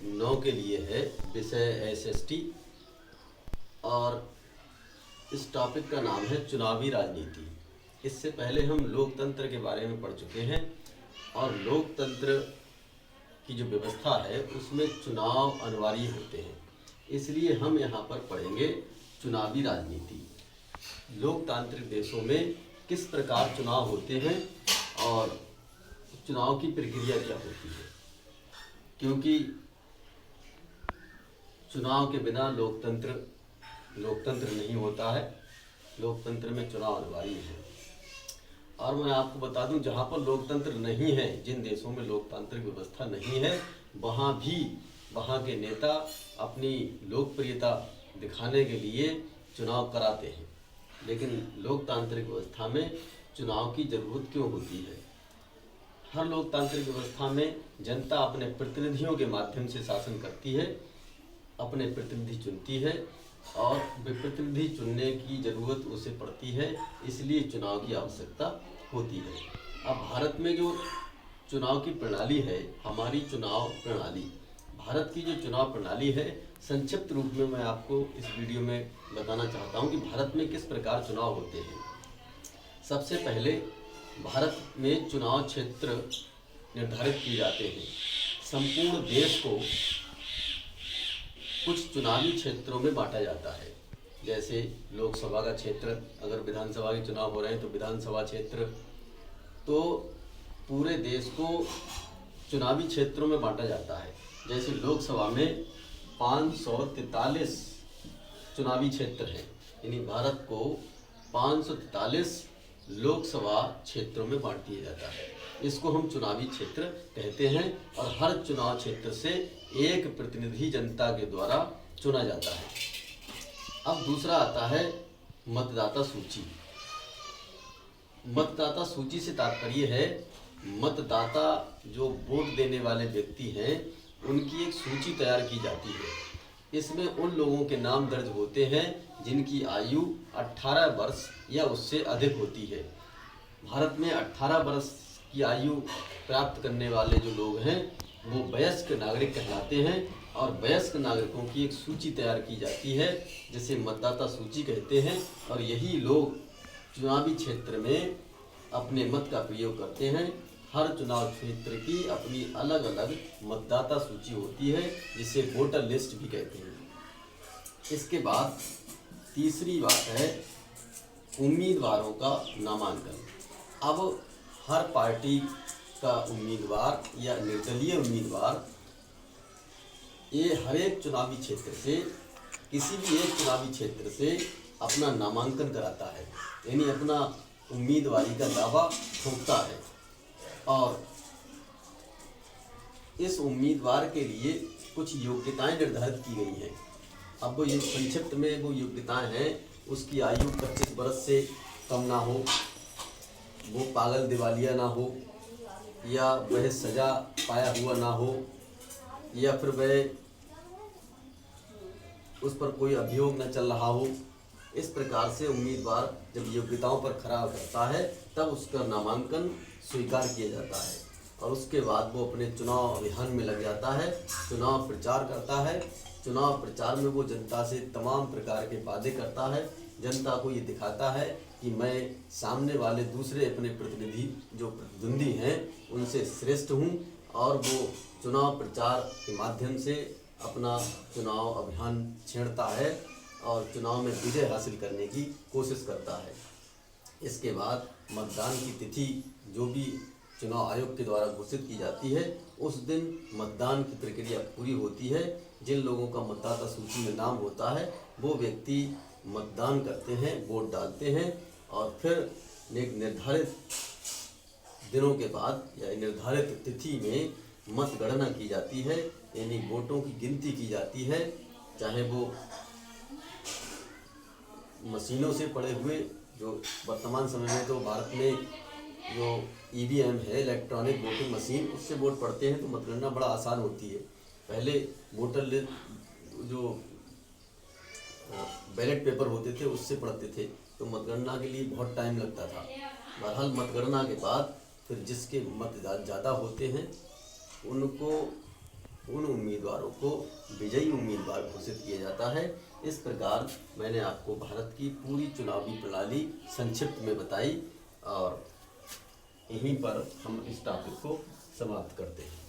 9 के लिए है, विषय एसएसटी, और इस टॉपिक का नाम है चुनावी राजनीति। इससे पहले हम लोकतंत्र के बारे में पढ़ चुके हैं और लोकतंत्र की जो व्यवस्था है उसमें चुनाव अनिवार्य होते हैं, इसलिए हम यहाँ पर पढ़ेंगे चुनावी राजनीति। लोकतांत्रिक देशों में किस प्रकार चुनाव होते हैं और चुनाव की प्रक्रिया क्या होती है, क्योंकि चुनाव के बिना लोकतंत्र नहीं होता है। लोकतंत्र में चुनाव अनिवार्य है। और मैं आपको बता दूं, जहाँ पर लोकतंत्र नहीं है, जिन देशों में लोकतांत्रिक व्यवस्था नहीं है, वहाँ के नेता अपनी लोकप्रियता दिखाने के लिए चुनाव कराते हैं। लेकिन लोकतांत्रिक व्यवस्था में चुनाव की जरूरत क्यों होती है? हर लोकतांत्रिक व्यवस्था में जनता अपने प्रतिनिधियों के माध्यम से शासन करती है, अपने प्रतिनिधि चुनती है और वे प्रतिनिधि चुनने की जरूरत उसे पड़ती है, इसलिए चुनाव की आवश्यकता होती है। अब भारत में जो चुनाव की प्रणाली है, हमारी चुनाव प्रणाली, भारत की जो चुनाव प्रणाली है, संक्षिप्त रूप में मैं आपको इस वीडियो में बताना चाहता हूं कि भारत में किस प्रकार चुनाव होते हैं। सबसे पहले भारत में चुनाव क्षेत्र निर्धारित किए जाते हैं। संपूर्ण देश को कुछ चुनावी क्षेत्रों में बांटा जाता है। जैसे लोकसभा का क्षेत्र, अगर विधानसभा के चुनाव हो रहे हैं तो विधानसभा क्षेत्र, तो पूरे देश को चुनावी क्षेत्रों में बांटा जाता है। जैसे लोकसभा में 543 चुनावी क्षेत्र हैं, यानी भारत को 543 लोकसभा क्षेत्रों में बांट दिया जाता है। इसको हम चुनावी क्षेत्र कहते हैं और हर चुनाव क्षेत्र से एक प्रतिनिधि जनता के द्वारा चुना जाता है। अब दूसरा आता है मतदाता सूची। मतदाता सूची से तात्पर्य है मतदाता जो वोट देने वाले व्यक्ति हैं उनकी एक सूची तैयार की जाती है। इसमें उन लोगों के नाम दर्ज होते हैं जिनकी आयु 18 वर्ष या उससे अधिक होती है। भारत में 18 वर्ष की आयु प्राप्त करने वाले जो लोग हैं वो वयस्क नागरिक कहलाते हैं और वयस्क नागरिकों की एक सूची तैयार की जाती है जिसे मतदाता सूची कहते हैं। और यही लोग चुनावी क्षेत्र में अपने मत का प्रयोग करते हैं। हर चुनाव क्षेत्र की अपनी अलग अलग मतदाता सूची होती है जिसे वोटर लिस्ट भी कहते हैं। इसके बाद तीसरी बात है उम्मीदवारों का नामांकन। अब हर पार्टी का उम्मीदवार या निर्दलीय उम्मीदवार ये हर एक चुनावी क्षेत्र से, किसी भी एक चुनावी क्षेत्र से अपना नामांकन कराता है, यानी अपना उम्मीदवारी का दावा ठोकता है। और इस उम्मीदवार के लिए कुछ योग्यताएं निर्धारित की गई हैं। अब वो ये संक्षिप्त में वो योग्यताएं हैं, उसकी आयु 25 वर्ष से कम ना हो, वो पागल दिवालिया ना हो, या वह सजा पाया हुआ ना हो, या फिर वह उस पर कोई अभियोग न चल रहा हो। इस प्रकार से उम्मीदवार जब योग्यताओं पर खरा उतरता है तब उसका नामांकन स्वीकार किया जाता है और उसके बाद वो अपने चुनाव अभियान में लग जाता है, चुनाव प्रचार करता है। चुनाव प्रचार में वो जनता से तमाम प्रकार के वादे करता है, जनता को ये दिखाता है कि मैं सामने वाले दूसरे अपने प्रतिनिधि जो प्रतिद्वंदी हैं उनसे श्रेष्ठ हूँ, और वो चुनाव प्रचार के माध्यम से अपना चुनाव अभियान छेड़ता है और चुनाव में विजय हासिल करने की कोशिश करता है। इसके बाद मतदान की तिथि जो भी चुनाव आयोग के द्वारा घोषित की जाती है, उस दिन मतदान की प्रक्रिया पूरी होती है। जिन लोगों का मतदाता सूची में नाम होता है वो व्यक्ति मतदान करते हैं, वोट डालते हैं और फिर एक निर्धारित दिनों के बाद या निर्धारित तिथि में मतगणना की जाती है, यानी वोटों की गिनती की जाती है। चाहे वो मशीनों से पड़े हुए, जो वर्तमान समय में तो भारत में जो ईवीएम है, इलेक्ट्रॉनिक वोटिंग मशीन, उससे वोट पड़ते हैं तो मतगणना बड़ा आसान होती है। पहले वोटर लिस्ट जो बैलेट पेपर होते थे उससे पढ़ते थे तो मतगणना के लिए बहुत टाइम लगता था। बहरहाल मतगणना के बाद फिर जिसके मत ज़्यादा होते हैं उनको उन उम्मीदवारों को विजयी उम्मीदवार घोषित किया जाता है। इस प्रकार मैंने आपको भारत की पूरी चुनावी प्रणाली संक्षिप्त में बताई और यहीं पर हम इस टॉपिक को समाप्त करते हैं।